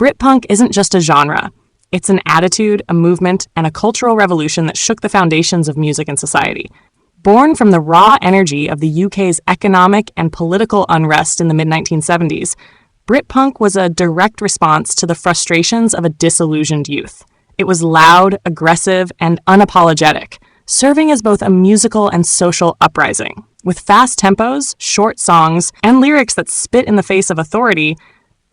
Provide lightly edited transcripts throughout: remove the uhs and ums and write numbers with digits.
Britpunk isn't just a genre. It's an attitude, a movement, and a cultural revolution that shook the foundations of music and society. Born from the raw energy of the UK's economic and political unrest in the mid-1970s, Britpunk was a direct response to the frustrations of a disillusioned youth. It was loud, aggressive, and unapologetic, serving as both a musical and social uprising. With fast tempos, short songs, and lyrics that spit in the face of authority,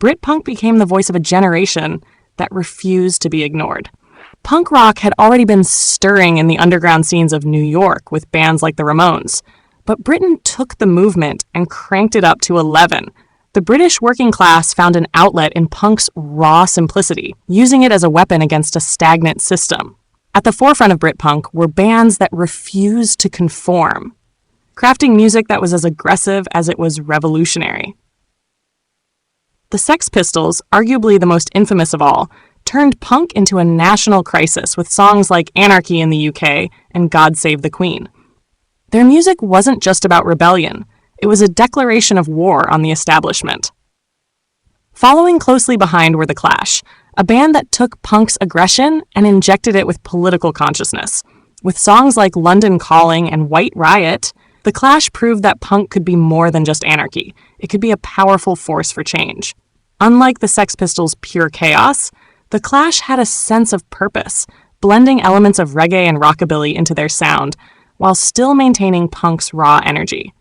Britpunk became the voice of a generation that refused to be ignored. Punk rock had already been stirring in the underground scenes of New York with bands like the Ramones, but Britain took the movement and cranked it up to 11. The British working class found an outlet in punk's raw simplicity, using it as a weapon against a stagnant system. At the forefront of Britpunk were bands that refused to conform, crafting music that was as aggressive as it was revolutionary. The Sex Pistols, arguably the most infamous of all, turned punk into a national crisis with songs like Anarchy in the UK and God Save the Queen. Their music wasn't just about rebellion, it was a declaration of war on the establishment. Following closely behind were The Clash, a band that took punk's aggression and injected it with political consciousness. With songs like London Calling and White Riot, The Clash proved that punk could be more than just anarchy. It could be a powerful force for change. Unlike the Sex Pistols' pure chaos, The Clash had a sense of purpose, blending elements of reggae and rockabilly into their sound, while still maintaining punk's raw energy.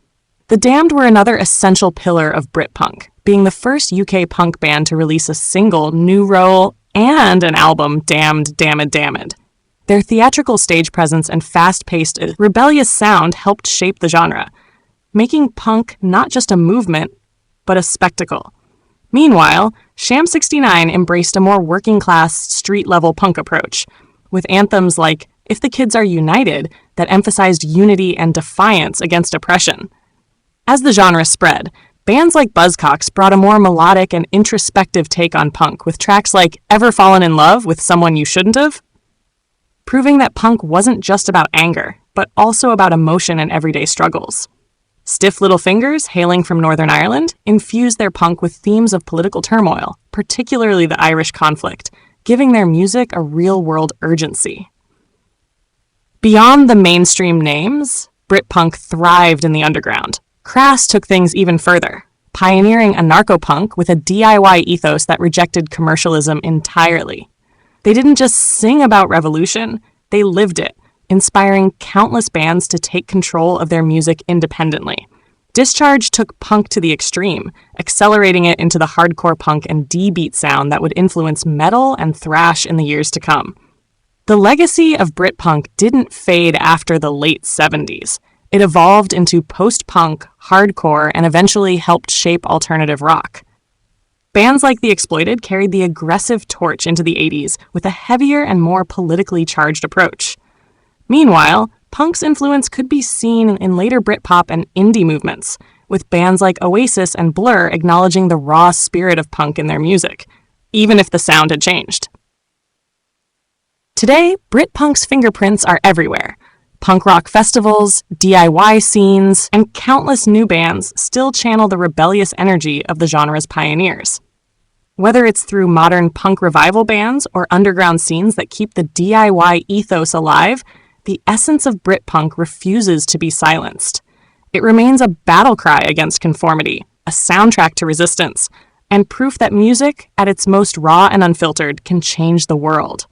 The Damned were another essential pillar of Britpunk, being the first UK punk band to release a single, New Roll, and an album, Damned, Damned, Damned. Their theatrical stage presence and fast-paced, rebellious sound helped shape the genre, making punk not just a movement, but a spectacle. Meanwhile, Sham 69 embraced a more working-class, street-level punk approach, with anthems like If the Kids Are United that emphasized unity and defiance against oppression. As the genre spread, bands like Buzzcocks brought a more melodic and introspective take on punk, with tracks like Ever Fallen in Love with Someone You Shouldn't Have, proving that punk wasn't just about anger, but also about emotion and everyday struggles. Stiff Little Fingers, hailing from Northern Ireland, infused their punk with themes of political turmoil, particularly the Irish conflict, giving their music a real-world urgency. Beyond the mainstream names, Britpunk thrived in the underground. Crass took things even further, pioneering anarcho-punk with a DIY ethos that rejected commercialism entirely. They didn't just sing about revolution, they lived it, inspiring countless bands to take control of their music independently. Discharge took punk to the extreme, accelerating it into the hardcore punk and D-beat sound that would influence metal and thrash in the years to come. The legacy of Britpunk didn't fade after the late 70s. It evolved into post-punk, hardcore, and eventually helped shape alternative rock. Bands like The Exploited carried the aggressive torch into the 80s with a heavier and more politically charged approach. Meanwhile, punk's influence could be seen in later Britpop and indie movements, with bands like Oasis and Blur acknowledging the raw spirit of punk in their music, even if the sound had changed. Today, Britpunk's fingerprints are everywhere. Punk rock festivals, DIY scenes, and countless new bands still channel the rebellious energy of the genre's pioneers. Whether it's through modern punk revival bands or underground scenes that keep the DIY ethos alive, the essence of Britpunk refuses to be silenced. It remains a battle cry against conformity, a soundtrack to resistance, and proof that music, at its most raw and unfiltered, can change the world.